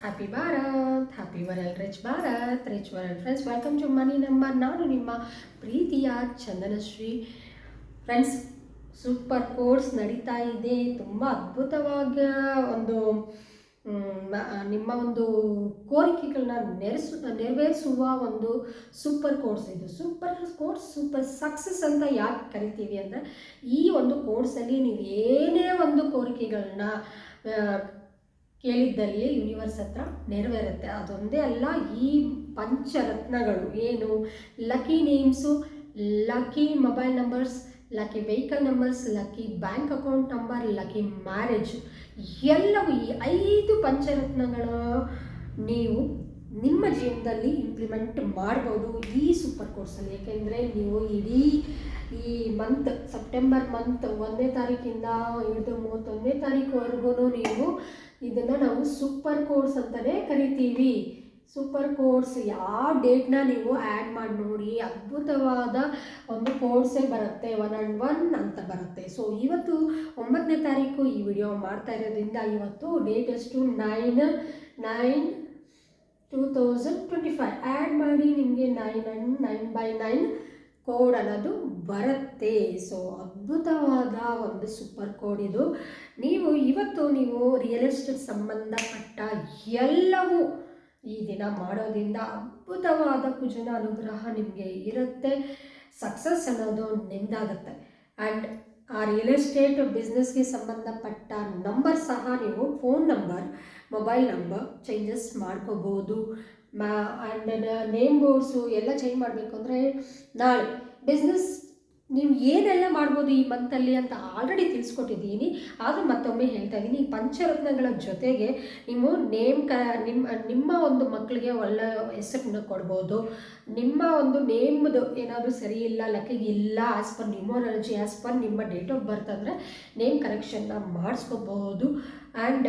Happy Bharat, happy world, rich world friends. Welcome to money number. ನಾನು ನಿಮ್ಮ ಪ್ರೀತಿಯ ಚಂದನಶ್ರೀ. Friends, super course ನಡೀತಾ ಇದೆ. ತುಂಬ ಅದ್ಭುತವಾದ ಒಂದು ನಿಮ್ಮ ಒಂದು ಕೋರಿಕೆಗಳನ್ನ ನೆರವೇರಿಸುವ ಒಂದು ಸೂಪರ್ ಕೋರ್ಸ್ ಇದು. ಸೂಪರ್ ಕೋರ್ಸ್, ಸೂಪರ್ ಸಕ್ಸಸ್ ಅಂತ ಯಾಕೆ ಕರಿತೀವಿ ಅಂದರೆ, ಈ ಒಂದು ಕೋರ್ಸಲ್ಲಿ ನೀವು ಏನೇ ಒಂದು ಕೋರಿಕೆಗಳನ್ನ ಕೇಳಿದ್ದಲ್ಲಿ ಯೂನಿವರ್ಸ್ ಹತ್ರ ನೆರವೇರುತ್ತೆ. ಅದೊಂದೇ ಅಲ್ಲ, ಈ ಪಂಚರತ್ನಗಳು ಏನು, lucky names, lucky mobile numbers, lucky vehicle numbers, lucky bank account number, lucky marriage, ಎಲ್ಲವೂ ಈ 5 ಪಂಚರತ್ನಗಳು ನೀವು ನಿಮ್ಮ ಜೀವನದಲ್ಲಿ ಇಂಪ್ಲಿಮೆಂಟ್ ಮಾಡ್ಬೋದು ಈ ಸೂಪರ್ ಕೋರ್ಸಲ್ಲಿ. ಏಕೆಂದರೆ ನೀವು ಇಡೀ ಈ ಮಂತ್, ಸೆಪ್ಟೆಂಬರ್ ಮಂತ್ 1ನೇ ತಾರೀಕಿಂದ ಹಿಡಿದು 31ನೇ ತಾರೀಕುವರೆಗೂ ನೀವು ಇದನ್ನು ನಾವು ಸೂಪರ್ ಕೋರ್ಸ್ ಅಂತಲೇ ಕರಿತೀವಿ. ಸೂಪರ್ ಕೋರ್ಸ್ ಯಾವ ಡೇಟ್ನ ನೀವು ಆ್ಯಡ್ ಮಾಡಿ ನೋಡಿ, ಅದ್ಭುತವಾದ ಒಂದು ಕೋರ್ಸೇ ಬರುತ್ತೆ. 1 ಅಂತ ಬರುತ್ತೆ. ಸೊ ಇವತ್ತು 9ನೇ ತಾರೀಕು ಈ ವಿಡಿಯೋ ಮಾಡ್ತಾ ಇರೋದ್ರಿಂದ, ಇವತ್ತು ಡೇಟ್ ಎಷ್ಟು, 9/9/2025 ಆ್ಯಡ್ ಮಾಡಿ ನಿಮಗೆ 9/9 ಕೋಡ್ ಅನ್ನೋದು ಬರುತ್ತೆ. ಸೊ ಅದ್ಭುತವಾದ ಒಂದು ಸೂಪರ್ ಕೋಡ್ ಇದು. ಇವತ್ತು ನೀವು ರಿಯಲ್ ಎಸ್ಟೇಟ್ ಸಂಬಂಧಪಟ್ಟ ಎಲ್ಲವೂ ಈ ದಿನ ಮಾಡೋದ್ರಿಂದ ಅದ್ಭುತವಾದ ಕುಜನ ಅನುಗ್ರಹ ನಿಮಗೆ ಇರುತ್ತೆ. ಸಕ್ಸಸ್ ಅನ್ನೋದು ನಿಮ್ಮದಾಗುತ್ತೆ. ಆ್ಯಂಡ್ ಆ ರಿಯಲ್ ಎಸ್ಟೇಟ್ ಬಿಸ್ನೆಸ್ಗೆ ಸಂಬಂಧಪಟ್ಟ ನಂಬರ್ ಸಹ ನೀವು phone number, mobile number changes ಮಾಡ್ಕೋಬೋದು. ಆ್ಯಂಡ್ ನೇಮ್ ಬೋರ್ಡ್ಸು ಎಲ್ಲ ಚೇಂಜ್ ಮಾಡಬೇಕು ಅಂದರೆ ನಾಳೆ ಬಿಸ್ನೆಸ್ ನೀವು ಏನೆಲ್ಲ ಮಾಡ್ಬೋದು ಈ ಮಂತಲ್ಲಿ ಅಂತ ಆಲ್ರೆಡಿ ತಿಳಿಸ್ಕೊಟ್ಟಿದ್ದೀನಿ. ಆದರೂ ಮತ್ತೊಮ್ಮೆ ಹೇಳ್ತಾ ಇದ್ದೀನಿ, ಈ ಪಂಚರತ್ನಗಳ ಜೊತೆಗೆ ನೀವು ನಿಮ್ಮ ಒಂದು ಮಕ್ಕಳಿಗೆ ಒಳ್ಳೆ ಹೆಸರನ್ನ ಕೊಡ್ಬೋದು. ನಿಮ್ಮ ಒಂದು ನೇಮ್ದು ಏನಾದರೂ ಸರಿ ಇಲ್ಲ, ಲಕ್ಕಿಗೆ ಇಲ್ಲ, as per numerology, as per ನಿಮ್ಮ ಡೇಟ್ ಆಫ್ ಬರ್ತ್ ಅಂದರೆ ನೇಮ್ ಕರೆಕ್ಷನ್ನ ಮಾಡಿಸ್ಕೋಬಹುದು. ಆ್ಯಂಡ್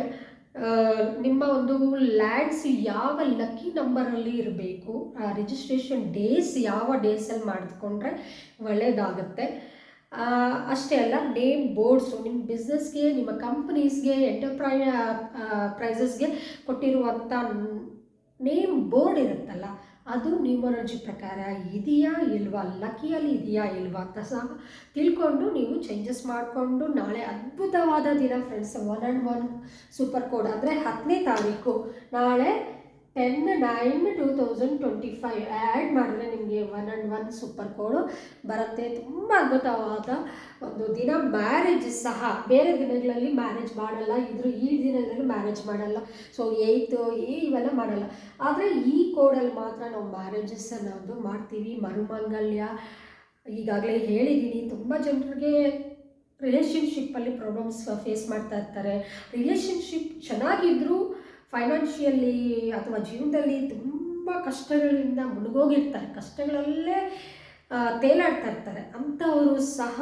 ನಿಮ್ಮ ಒಂದು ಲ್ಯಾಂಡ್ಸ್ ಯಾವ ಲಕ್ಕಿ ನಂಬರಲ್ಲಿ ಇರಬೇಕು, ರಿಜಿಸ್ಟ್ರೇಷನ್ ಡೇಸ್ ಯಾವ ಡೇಸಲ್ಲಿ ಮಾಡಿಕೊಂಡ್ರೆ ಒಳ್ಳೆಯದಾಗುತ್ತೆ. ಅಷ್ಟೇ ಅಲ್ಲ, ನೇಮ್ ಬೋರ್ಡ್ಸು ನಿಮ್ಮ ಬಿಸ್ನೆಸ್ಗೆ, ನಿಮ್ಮ ಕಂಪ್ನೀಸ್ಗೆ, ಪ್ರೈಸಸ್ಗೆ ಕೊಟ್ಟಿರುವಂಥ ನೇಮ್ ಬೋರ್ಡ್ ಇರುತ್ತಲ್ಲ, ಅದು ನ್ಯೂಮರಾಲಜಿ ಪ್ರಕಾರ ಇದೆಯಾ ಇಲ್ವಾ, ಲಕ್ಕಿಯಲ್ಲಿ ಇದೆಯಾ ಇಲ್ವಾ ಅಂತ ಸಹ ತಿಳ್ಕೊಂಡು ನೀವು ಚೇಂಜಸ್ ಮಾಡಿಕೊಂಡು, ನಾಳೆ ಅದ್ಭುತವಾದ ದಿನ ಫ್ರೆಂಡ್ಸ್. 1 ಸೂಪರ್ ಕೋಡ್ ಅಂದರೆ 10ನೇ ತಾರೀಕು, ನಾಳೆ 10/9/2025 ಆ್ಯಡ್ ಮಾಡಿದ್ರೆ ನಿಮಗೆ 1 ಸೂಪರ್ ಕೋಡು ಬರುತ್ತೆ. ತುಂಬ ಅದ್ಭುತವಾದ ಒಂದು ದಿನ. ಮ್ಯಾರೇಜ್ ಸಹ ಬೇರೆ ದಿನಗಳಲ್ಲಿ ಮ್ಯಾರೇಜ್ ಮಾಡಲ್ಲ, ಈ ದಿನದಲ್ಲಿ ಮ್ಯಾರೇಜ್ ಮಾಡಲ್ಲ. ಸೊ 8 ಇವೆಲ್ಲ ಮಾಡಲ್ಲ. ಆದರೆ ಈ ಕೋಡಲ್ಲಿ ಮಾತ್ರ ನಾವು ಮ್ಯಾರೇಜಸ್ ಅನ್ನೋದು ಮಾಡ್ತೀವಿ. ಮರುಮಂಗಲ್ಯ, ಈಗಾಗಲೇ ಹೇಳಿದ್ದೀನಿ, ತುಂಬ ಜನರಿಗೆ ರಿಲೇಷನ್ಶಿಪ್ಪಲ್ಲಿ ಪ್ರಾಬ್ಲಮ್ಸ್ ಫೇಸ್ ಮಾಡ್ತಾ ಇರ್ತಾರೆ. ರಿಲೇಷನ್ಶಿಪ್ ಚೆನ್ನಾಗಿದ್ದರೂ ಫೈನಾನ್ಷಿಯಲಿ ಅಥವಾ ಜೀವನದಲ್ಲಿ ತುಂಬ ಕಷ್ಟಗಳಿಂದ ಮುಳುಗೋಗಿರ್ತಾರೆ, ಕಷ್ಟಗಳಲ್ಲೇ ತೇಲಾಡ್ತಾ ಇರ್ತಾರೆ. ಅಂಥವರು ಸಹ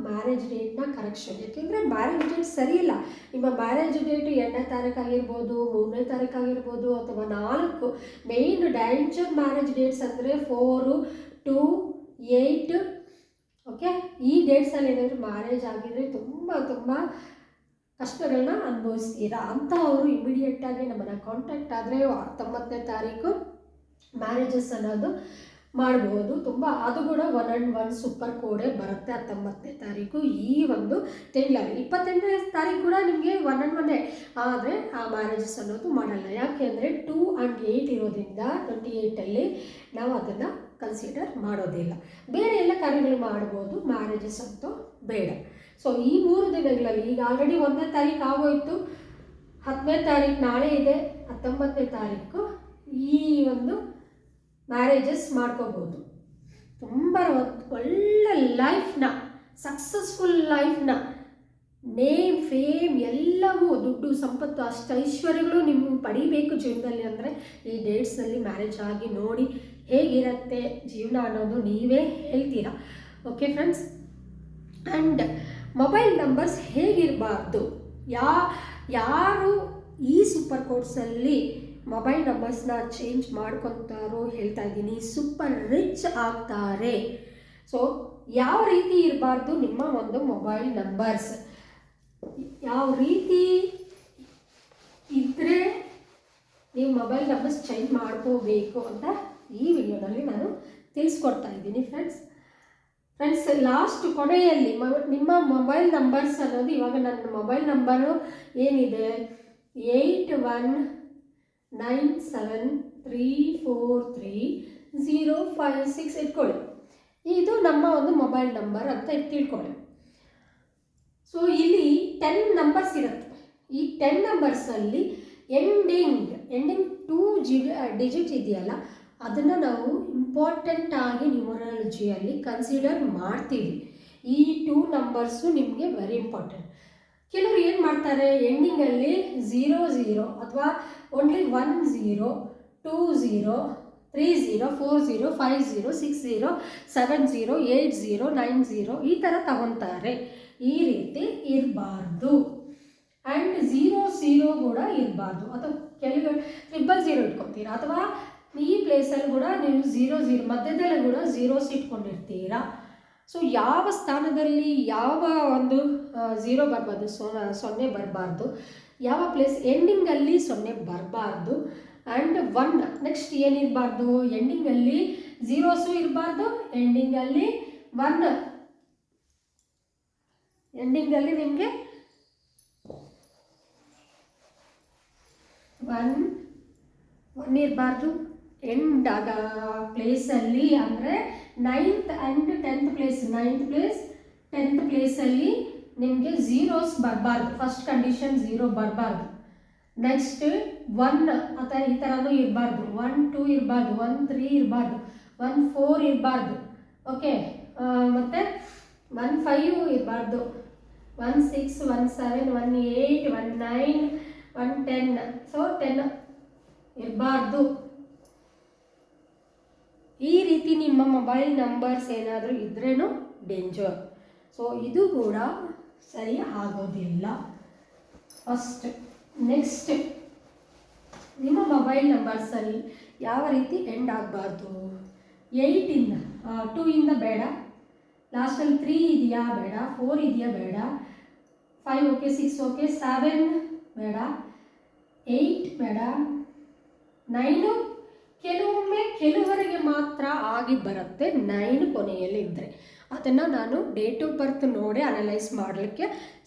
ಮ್ಯಾರೇಜ್ ಡೇಟ್ನ ಕರೆಕ್ಷನ್, ಯಾಕೆಂದರೆ ಮ್ಯಾರೇಜ್ ಡೇಟ್ ಸರಿ ಇಲ್ಲ. ನಿಮ್ಮ ಮ್ಯಾರೇಜ್ ಡೇಟ್ 2ನೇ ತಾರೀಕು ಆಗಿರ್ಬೋದು, 3ನೇ ತಾರೀಕು ಆಗಿರ್ಬೋದು, ಅಥವಾ 4 ಮೇಯ್ನ್ ಡೇಂಜರ್ ಮ್ಯಾರೇಜ್ ಡೇಟ್ಸ್ ಅಂದರೆ 4, 2, 8. ಓಕೆ, ಈ ಡೇಟ್ಸಲ್ಲಿ ಏನಾದರೂ ಮ್ಯಾರೇಜ್ ಆಗಿದರೆ ತುಂಬ ಕಷ್ಟಗಳನ್ನ ಅನುಭವಿಸ್ತೀರಾ. ಅಂಥವರು ಇಮಿಡಿಯೇಟಾಗಿ ನಮ್ಮನ್ನು ಕಾಂಟ್ಯಾಕ್ಟ್ ಆದರೆ 19ನೇ ತಾರೀಕು ಮ್ಯಾರೇಜಸ್ ಅನ್ನೋದು ಮಾಡ್ಬೋದು. ಅದು ಕೂಡ 1 ಸೂಪರ್ ಕೋಡೇ ಬರುತ್ತೆ 19ನೇ ತಾರೀಕು ಈ ಒಂದು ತಿಂಗಳಲ್ಲಿ. 28ನೇ ತಾರೀಕು ಕೂಡ ನಿಮಗೆ 1 ಆದರೆ ಆ ಮ್ಯಾರೇಜಸ್ ಅನ್ನೋದು ಮಾಡಲ್ಲ. ಯಾಕೆ ಅಂದರೆ 2 and 8 ಇರೋದ್ರಿಂದ 28ಅಲ್ಲಿ ನಾವು ಅದನ್ನು ಕನ್ಸಿಡರ್ ಮಾಡೋದಿಲ್ಲ. ಬೇರೆ ಎಲ್ಲ ಕಾರ್ಯಗಳು ಮಾಡ್ಬೋದು, ಮ್ಯಾರೇಜಸ್ ಅಂತೂ ಬೇಡ. ಸೊ ಈ 3 ದಿನಗಳಲ್ಲಿ ಈಗ ಆಲ್ರೆಡಿ 1ನೇ ತಾರೀಕು ಆಗೋಯ್ತು, 10ನೇ ತಾರೀಕು ನಾಳೆ ಇದೆ, 19ನೇ ತಾರೀಕು ಈ ಒಂದು ಮ್ಯಾರೇಜಸ್ ಮಾಡ್ಕೋಬೋದು. ತುಂಬ ಒಳ್ಳೆ ಲೈಫ್ನ, ಸಕ್ಸಸ್ಫುಲ್ ಲೈಫ್ನ, ನೇಮ್, ಫೇಮ್ ಎಲ್ಲವೂ, ದುಡ್ಡು, ಸಂಪತ್ತು, ಐಶ್ವರ್ಯಗಳು ನೀವು ಪಡಿಬೇಕು ಜೀವನದಲ್ಲಿ ಅಂದರೆ ಈ ಡೇಟ್ಸ್ನಲ್ಲಿ ಮ್ಯಾರೇಜ್ ಆಗಿ ನೋಡಿ ಹೇಗಿರುತ್ತೆ ಜೀವನ ಅನ್ನೋದು ನೀವೇ ಹೇಳ್ತೀರಾ. Okay friends. And mobile numbers ಹೇಗಿರಬಾರ್ದು, ಯಾರು ಈ ಸೂಪರ್ ಕೋರ್ಸಲ್ಲಿ ಮೊಬೈಲ್ ನಂಬರ್ಸ್ನ ಚೇಂಜ್ ಮಾಡ್ಕೊತಾರೋ ಹೇಳ್ತಾ ಇದ್ದೀನಿ, ಸೂಪರ್ ರಿಚ್ ಆಗ್ತಾರೆ. ಸೊ ಯಾವ ರೀತಿ ಇರಬಾರ್ದು ನಿಮ್ಮ ಒಂದು ಮೊಬೈಲ್ ನಂಬರ್ಸ್, ಯಾವ ರೀತಿ ಇದ್ದರೆ ನೀವು ಮೊಬೈಲ್ ನಂಬರ್ಸ್ ಚೇಂಜ್ ಮಾಡ್ಕೋಬೇಕು ಅಂತ ಈ ವಿಡಿಯೋನಲ್ಲಿ ನಾನು ತಿಳಿಸ್ಕೊಡ್ತಾ ಇದ್ದೀನಿ ಫ್ರೆಂಡ್ಸ್. ಲಾಸ್ಟ್ ಕೊನೆಯಲ್ಲಿ ನಿಮ್ಮ ಮೊಬೈಲ್ ನಂಬರ್ಸ್ ಅನ್ನೋದು, ಇವಾಗ ನನ್ನ ಮೊಬೈಲ್ ನಂಬರು ಏನಿದೆ 8197343056 ಇಟ್ಕೊಳ್ಳಿ. ಇದು ನಮ್ಮ ಒಂದು ಮೊಬೈಲ್ ನಂಬರ್ ಅಂತ ತಿಳ್ಕೊಳ್ಳಿ. ಸೊ ಇಲ್ಲಿ 10 ನಂಬರ್ಸ್ ಇರುತ್ತೆ. ಈ 10 ನಂಬರ್ಸಲ್ಲಿ ಎಂಡಿಂಗ್ 2 ಡಿಜಿಟ್ ಇದೆಯಲ್ಲ, ಅದನ್ನು ನಾವು ಇಂಪಾರ್ಟೆಂಟ್ ಆಗಿ ನ್ಯೂಮರಾಲಜಿಯಲ್ಲಿ ಕನ್ಸಿಡರ್ ಮಾಡ್ತೀವಿ. ಈ 2 ನಂಬರ್ಸು ನಿಮಗೆ ವೆರಿ ಇಂಪಾರ್ಟೆಂಟ್. ಕೆಲವರು ಏನು ಮಾಡ್ತಾರೆ, ಎಂಡಿಂಗಲ್ಲಿ 00 ಅಥವಾ ಓನ್ಲಿ 10 20 30 40 50 60 70 80 90 ಈ ಥರ ತಗೊತಾರೆ. ಈ ರೀತಿ ಇರಬಾರ್ದು. ಆ್ಯಂಡ್ 00 ಕೂಡ ಇರಬಾರ್ದು. ಅಥವಾ ಕೆಲವು 000 ಇಟ್ಕೊತೀರಾ, ಅಥವಾ ಈ ಪ್ಲೇಸಲ್ಲಿ ಕೂಡ ನೀವು 00 ಮಧ್ಯದಲ್ಲಿ ಕೂಡ 0s ಇಟ್ಕೊಂಡಿರ್ತೀರಾ. ಸೊ ಯಾವ ಸ್ಥಾನದಲ್ಲಿ ಯಾವ ಒಂದು 0 ಬರಬಾರ್ದು, 0 ಬರಬಾರ್ದು. ಯಾವ ಪ್ಲೇಸ್ ಎಂಡಿಂಗಲ್ಲಿ 0 ಬರಬಾರ್ದು. ಆ್ಯಂಡ್ 1 ನೆಕ್ಸ್ಟ್ ಏನಿರಬಾರ್ದು, ಎಂಡಿಂಗಲ್ಲಿ 0s ಇರಬಾರ್ದು, ಎಂಡಿಂಗಲ್ಲಿ 1 ಎಂಡಿಂಗಲ್ಲಿ ನಿಮಗೆ 1 ಇರಬಾರ್ದು. ಎಂಡ್ ಆಗ ಪ್ಲೇಸಲ್ಲಿ ಅಂದರೆ 9th and 10th place, 9th place 10th ಪ್ಲೇಸಲ್ಲಿ ನಿಮಗೆ 0s ಬರಬಾರ್ದು. ಫಸ್ಟ್ ಕಂಡೀಷನ್ 0 ಬರಬಾರ್ದು. ನೆಕ್ಸ್ಟ್ 1 ಅಥವಾ ಈ ಥರನೂ ಇರಬಾರ್ದು. 1 2 ಇರಬಾರ್ದು, 1 3 ಇರಬಾರ್ದು, 1 4 ಇರಬಾರ್ದು. ಓಕೆ, ಮತ್ತು 1 5 ಇರಬಾರ್ದು, 1 6 1 7 1 8 1 9 1 10. ಸೊ 10 ಇರಬಾರ್ದು. ಈ ರೀತಿ ನಿಮ್ಮ ಮೊಬೈಲ್ ನಂಬರ್ಸ್ ಏನಾದರೂ ಇದ್ರೇನು ಡೇಂಜರ್. ಸೊ ಇದು ಕೂಡ ಸರಿ ಆಗೋದಿಲ್ಲ ಫಸ್ಟ್. ನೆಕ್ಸ್ಟ್, ನಿಮ್ಮ ಮೊಬೈಲ್ ನಂಬರ್ಸಲ್ಲಿ ಯಾವ ರೀತಿ ಎಂಡ್ ಆಗಬಾರ್ದು, 8ಇಂದ 2ಇಂದ ಬೇಡ, ಲಾಸ್ಟಲ್ಲಿ 3 ಇದೆಯಾ ಬೇಡ, 4 ಇದೆಯಾ ಬೇಡ, 5 ಓಕೆ, 6 ಓಕೆ, 7 ಬೇಡ, 8 ಬೇಡ, 9 ಕೆಲವೊಮ್ಮೆ ಕೆಲವರಿಗೆ ಮಾತ್ರ ಆಗಿ ಬರುತ್ತೆ 9 ಕೊನೆಯಲ್ಲಿ ಇದ್ದರೆ. ಅದನ್ನು ನಾನು ಡೇಟ್ ಆಫ್ ಬರ್ತ್ ನೋಡಿ ಅನಲೈಸ್ ಮಾಡಲಿಕ್ಕೆ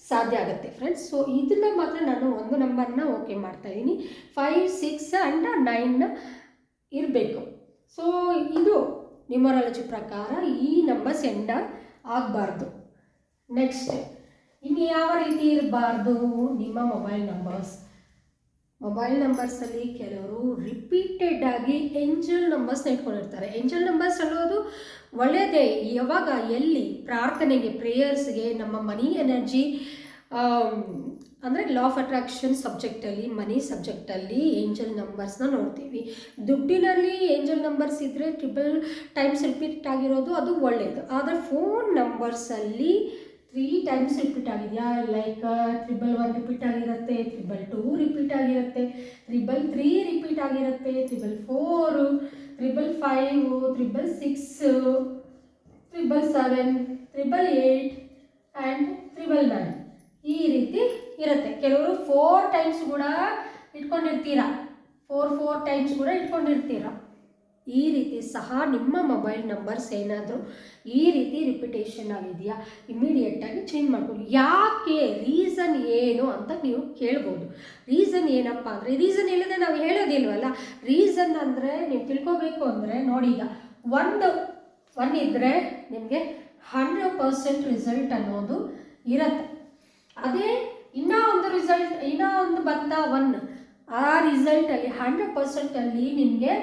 ಸಾಧ್ಯ ಆಗುತ್ತೆ ಫ್ರೆಂಡ್ಸ್. ಸೊ ಇದನ್ನು ಮಾತ್ರ ನಾನು ಒಂದು ನಂಬರ್ನ ಓಕೆ ಮಾಡ್ತಾಯಿದ್ದೀನಿ. 5 6 ಆ್ಯಂಡ್ 9 ಇರಬೇಕು. ಸೊ ಇದು ನ್ಯೂಮರಾಲಜಿ ಪ್ರಕಾರ ಈ ನಂಬರ್ಸ್ ಎಂಡ್ ಆಗಬಾರ್ದು. ನೆಕ್ಸ್ಟ್, ಇನ್ನು ಯಾವ ರೀತಿ ಇರಬಾರ್ದು ನಿಮ್ಮ ಮೊಬೈಲ್ ನಂಬರ್ಸಲ್ಲಿ ಕೆಲವರು ರಿಪೀಟೆಡ್ ಆಗಿ ಏಂಜಲ್ ನಂಬರ್ಸ್ನ ಇಟ್ಕೊಂಡಿರ್ತಾರೆ. ಏಂಜಲ್ ನಂಬರ್ಸ್ ಅನ್ನೋದು ಒಳ್ಳೆಯದೇ. ಯಾವಾಗ ಎಲ್ಲಿ ಪ್ರಾರ್ಥನೆಗೆ, ಪ್ರೇಯರ್ಸ್ಗೆ, ನಮ್ಮ ಮನಿ ಎನರ್ಜಿ ಅಂದರೆ ಲಾ ಆಫ್ ಅಟ್ರಾಕ್ಷನ್ ಸಬ್ಜೆಕ್ಟಲ್ಲಿ, ಮನಿ ಸಬ್ಜೆಕ್ಟಲ್ಲಿ ಏಂಜಲ್ ನಂಬರ್ಸ್ನ ನೋಡ್ತೀವಿ. ದುಡ್ಡಿನಲ್ಲಿ ಏಂಜಲ್ ನಂಬರ್ಸ್ ಇದ್ದರೆ 3 ಟೈಮ್ಸ್ ರಿಪೀಟ್ ಆಗಿರೋದು ಅದು ಒಳ್ಳೆಯದು. ಆದರೆ ಫೋನ್ ನಂಬರ್ಸಲ್ಲಿ 3 ಟೈಮ್ಸ್ ರಿಪೀಟ್ ಆಗಿದೆಯಾ, ಲೈಕ್ 111 ರಿಪೀಟ್ ಆಗಿರುತ್ತೆ, 222 ರಿಪೀಟ್ ಆಗಿರುತ್ತೆ, 333 ರಿಪೀಟ್ ಆಗಿರುತ್ತೆ, 444 555 666 777 888 ಆ್ಯಂಡ್ 999 ಈ ರೀತಿ ಇರುತ್ತೆ. ಕೆಲವರು 4 ಟೈಮ್ಸ್ ಕೂಡ ಇಟ್ಕೊಂಡಿರ್ತೀರಾ, 4 ಟೈಮ್ಸ್ ಕೂಡ ಇಟ್ಕೊಂಡಿರ್ತೀರಾ. ಈ ರೀತಿ ಸಹ ನಿಮ್ಮ ಮೊಬೈಲ್ ನಂಬರ್ಸ್ ಏನಾದರೂ ಈ ರೀತಿ ರಿಪಿಟೇಷನ್ ಆಗಿದೆಯಾ, ಇಮಿಡಿಯೇಟಾಗಿ ಚೇಂಜ್ ಮಾಡ್ಬೋದು. ಯಾಕೆ, ರೀಸನ್ ಏನು ಅಂತ ನೀವು ಕೇಳ್ಬೋದು. ರೀಸನ್ ಏನಪ್ಪ ಅಂದರೆ, ರೀಸನ್ ಇಲ್ಲದೆ ನಾವು ಹೇಳೋದಿಲ್ವಲ್ಲ. ರೀಸನ್ ಅಂದರೆ ನೀವು ತಿಳ್ಕೊಬೇಕು ಅಂದರೆ ನೋಡಿ, ಈಗ 1 ಇದ್ದರೆ ನಿಮಗೆ 100% ರಿಸಲ್ಟ್ ಅನ್ನೋದು ಇರುತ್ತೆ. ಅದೇ ಇನ್ನೂ ಒಂದು ಬಂತ 1, ಆ ರಿಸಲ್ಟಲ್ಲಿ 100%ಅಲ್ಲಿ ನಿಮಗೆ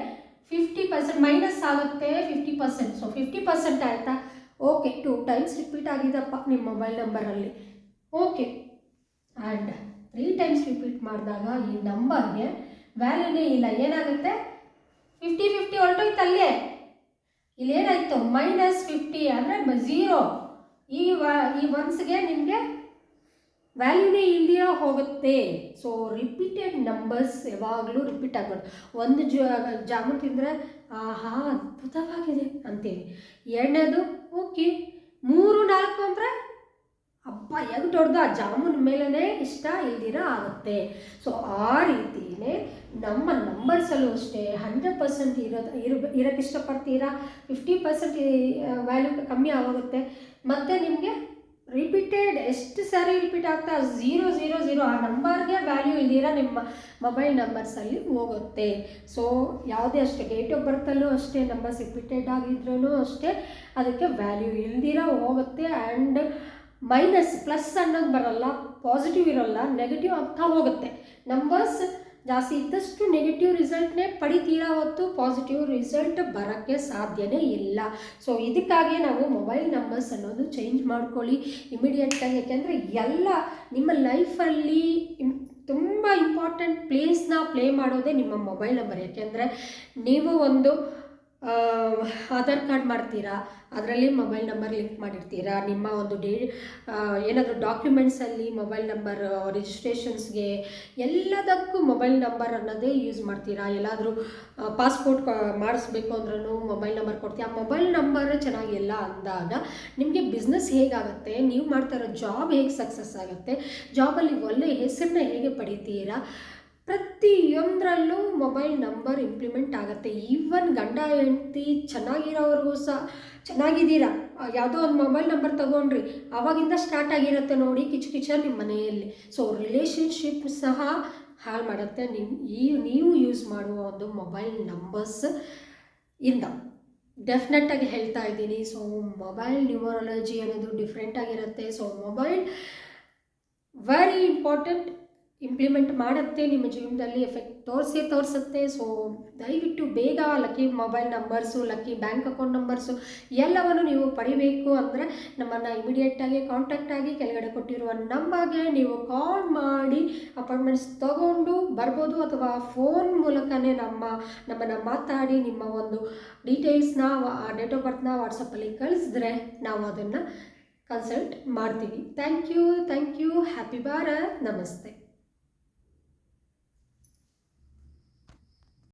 50% ಮೈನಸ್ ಆಗುತ್ತೆ, 50%. ಸೊ 50% ಆಯಿತಾ, ಓಕೆ, 2 ಟೈಮ್ಸ್ ರಿಪೀಟ್ ಆಗಿದೆಪ್ಪ ನಿಮ್ಮ ಮೊಬೈಲ್ ನಂಬರಲ್ಲಿ, ಓಕೆ. ಆ್ಯಂಡ್ 3 ಟೈಮ್ಸ್ ರಿಪೀಟ್ ಮಾಡಿದಾಗ ಈ ನಂಬರ್ಗೆ ವ್ಯಾಲ್ಯೂನೇ ಇಲ್ಲ. ಏನಾಗುತ್ತೆ, 50 ಹೊರಟೋಯ್ತಲ್ಲೇ. ಇಲ್ಲೇನಾಯಿತು, -50 ಅಂದರೆ 0. ಈ ಒನ್ಸ್ಗೆ ನಿಮಗೆ ವ್ಯಾಲ್ಯೂನೇ ಇಲ್ಲಿಯೇ ಹೋಗುತ್ತೆ. ಸೊ ರಿಪೀಟೆಡ್ ನಂಬರ್ಸ್ ಯಾವಾಗಲೂ ರಿಪೀಟ್ ಆಗಬಾರ್ದು. ಒಂದು ಜಾಮೂನ್ ತಿಂದರೆ ಆಹಾ ಅದ್ಭುತವಾಗಿದೆ ಅಂತೀವಿ, ಎರಡನೇದು ಓಕೆ, 3 4 ಅಂದರೆ ಹಬ್ಬ ಹೆಂಗೆ ದೊಡ್ಡದು ಆ ಜಾಮೂನ್ ಮೇಲೇ ಇಷ್ಟ ಇಲ್ದಿರ ಆಗುತ್ತೆ. ಸೊ ಆ ರೀತಿಯೇ ನಮ್ಮ ನಂಬರ್ಸಲ್ಲೂ ಅಷ್ಟೇ 100% ಇರೋಕ್ಕೆ ಇಷ್ಟಪಡ್ತೀರಾ, 50% ವ್ಯಾಲ್ಯೂ ಕಮ್ಮಿ ಆಗೋಗುತ್ತೆ. ಮತ್ತು ನಿಮಗೆ ರಿಪೀಟೆಡ್ ಎಷ್ಟು ಸಾರಿ ರಿಪೀಟ್ ಆಗ್ತಾ 000 ಆ ನಂಬರ್ಗೆ ವ್ಯಾಲ್ಯೂ ಇಲ್ದಿರ ನಿಮ್ಮ ಮೊಬೈಲ್ ನಂಬರ್ಸಲ್ಲಿ ಹೋಗುತ್ತೆ. ಸೊ ಯಾವುದೇ ಅಷ್ಟೇ ಡೇಟ್ ಆಫ್ ಬರ್ತಲ್ಲೂ ಅಷ್ಟೇ ನಂಬರ್ಸ್ ರಿಪೀಟೆಡ್ ಆಗಿದ್ರೂ ಅಷ್ಟೇ ಅದಕ್ಕೆ ವ್ಯಾಲ್ಯೂ ಇಲ್ದಿರ ಹೋಗುತ್ತೆ. ಆ್ಯಂಡ್ ಮೈನಸ್ ಪ್ಲಸ್ ಅನ್ನೋದು ಬರೋಲ್ಲ, ಪಾಸಿಟಿವ್ ಇರೋಲ್ಲ, ನೆಗೆಟಿವ್ ಆಗ್ತಾ ಹೋಗುತ್ತೆ. ನಂಬರ್ಸ್ ಜಾಸ್ತಿ ಇದ್ದಷ್ಟು ನೆಗೆಟಿವ್ ರಿಸಲ್ಟ್ನೇ ಪಡಿತೀರಾ ಹೊತ್ತು ಪಾಸಿಟಿವ್ ರಿಸಲ್ಟ್ ಬರೋಕ್ಕೆ ಸಾಧ್ಯನೇ ಇಲ್ಲ. ಸೊ ಇದಕ್ಕಾಗಿ ನಾವು ಮೊಬೈಲ್ ನಂಬರ್ಸ್ ಅನ್ನೋದು ಚೇಂಜ್ ಮಾಡ್ಕೊಳ್ಳಿ ಇಮಿಡಿಯೇಟಾಗಿ. ಯಾಕೆಂದರೆ ಎಲ್ಲ ನಿಮ್ಮ ಲೈಫಲ್ಲಿ ತುಂಬ ಇಂಪಾರ್ಟೆಂಟ್ ಪ್ಲೇಸ್ನ ಪ್ಲೇ ಮಾಡೋದೇ ನಿಮ್ಮ ಮೊಬೈಲ್ ನಂಬರ್. ಯಾಕೆಂದರೆ ನೀವು ಒಂದು ಆಧಾರ್ ಕಾರ್ಡ್ ಮಾಡ್ತೀರಾ, ಅದರಲ್ಲಿ ಮೊಬೈಲ್ ನಂಬರ್ ಲಿಂಕ್ ಮಾಡಿರ್ತೀರಾ. ನಿಮ್ಮ ಒಂದು ಏನಾದರೂ ಡಾಕ್ಯುಮೆಂಟ್ಸಲ್ಲಿ ಮೊಬೈಲ್ ನಂಬರ್, ರಿಜಿಸ್ಟ್ರೇಷನ್ಸ್ಗೆ ಎಲ್ಲದಕ್ಕೂ ಮೊಬೈಲ್ ನಂಬರ್ ಅನ್ನೋದೇ ಯೂಸ್ ಮಾಡ್ತೀರಾ. ಎಲ್ಲಾದರೂ ಪಾಸ್ಪೋರ್ಟ್ ಮಾಡಿಸ್ಬೇಕು ಅಂದ್ರೂ ಮೊಬೈಲ್ ನಂಬರ್ ಕೊಡ್ತೀವಿ. ಆ ಮೊಬೈಲ್ ನಂಬರ್ ಚೆನ್ನಾಗಿಲ್ಲ ಅಂದಾಗ ನಿಮಗೆ ಬಿಸ್ನೆಸ್ ಹೇಗಾಗುತ್ತೆ, ನೀವು ಮಾಡ್ತಾ ಇರೋ ಜಾಬ್ ಹೇಗೆ ಸಕ್ಸಸ್ ಆಗುತ್ತೆ, ಜಾಬಲ್ಲಿ ಒಳ್ಳೆಯ ಹೆಸರನ್ನ ಹೇಗೆ ಪಡಿತೀರಾ, ಪ್ರತಿಯೊಂದರಲ್ಲೂ ಮೊಬೈಲ್ ನಂಬರ್ ಇಂಪ್ಲಿಮೆಂಟ್ ಆಗುತ್ತೆ. ಈವನ್ ಗಂಡ ಹೆಂಡತಿ ಚೆನ್ನಾಗಿರೋವ್ರಿಗೂ ಸಹ ಚೆನ್ನಾಗಿದ್ದೀರಾ, ಯಾವುದೋ ಒಂದು ಮೊಬೈಲ್ ನಂಬರ್ ತೊಗೊಂಡ್ರಿ, ಆವಾಗಿಂದ ಸ್ಟಾರ್ಟ್ ಆಗಿರುತ್ತೆ ನೋಡಿ ಕಿಚನ್ ನಿಮ್ಮ ಮನೆಯಲ್ಲಿ. ಸೊ ರಿಲೇಷನ್ಶಿಪ್ ಸಹ ಹಾಳು ಮಾಡುತ್ತೆ ನೀವು ಯೂಸ್ ಮಾಡುವ ಒಂದು ಮೊಬೈಲ್ ನಂಬರ್ಸ್ ಇಂದ. ಡೆಫಿನೆಟ್ಟಾಗಿ ಹೇಳ್ತಾ ಇದ್ದೀನಿ. ಸೊ ಮೊಬೈಲ್ ನ್ಯೂಮರಾಲಜಿ ಅನ್ನೋದು ಡಿಫ್ರೆಂಟಾಗಿರುತ್ತೆ. So mobile very important, implement ಮಾಡುತ್ತೆ ನಿಮ್ಮ ಜೀವನದಲ್ಲಿ, ಎಫೆಕ್ಟ್ ತೋರಿಸುತ್ತೆ. ಸೊ ದಯವಿಟ್ಟು ಬೇಗ lucky mobile numbers, lucky bank account numbers ಎಲ್ಲವನ್ನು ನೀವು ಪಡಿಬೇಕು ಅಂದರೆ ನಮ್ಮನ್ನು ಇಮಿಡಿಯೇಟಾಗಿ ಕಾಂಟ್ಯಾಕ್ಟ್ ಆಗಿ ಕೆಳಗಡೆ ಕೊಟ್ಟಿರುವ ನಂಬರ್ಗೆ ನೀವು ಕಾಲ್ ಮಾಡಿ ಅಪಾಯಿಂಟ್ಮೆಂಟ್ಸ್ ತೊಗೊಂಡು ಬರ್ಬೋದು. ಅಥವಾ ಫೋನ್ ಮೂಲಕನೇ ನಮ್ಮನ್ನು ಮಾತಾಡಿ ನಿಮ್ಮ ಒಂದು ಡೀಟೇಲ್ಸ್ನ, ಡೇಟ್ ಆಫ್ ಬರ್ತ್ನ ವಾಟ್ಸಪ್ಪಲ್ಲಿ ಕಳಿಸಿದ್ರೆ ನಾವು ಅದನ್ನು ಕನ್ಸಲ್ಟ್ ಮಾಡ್ತೀವಿ. Thank you. ಹ್ಯಾಪಿ ಭಾರತ್. ನಮಸ್ತೆ.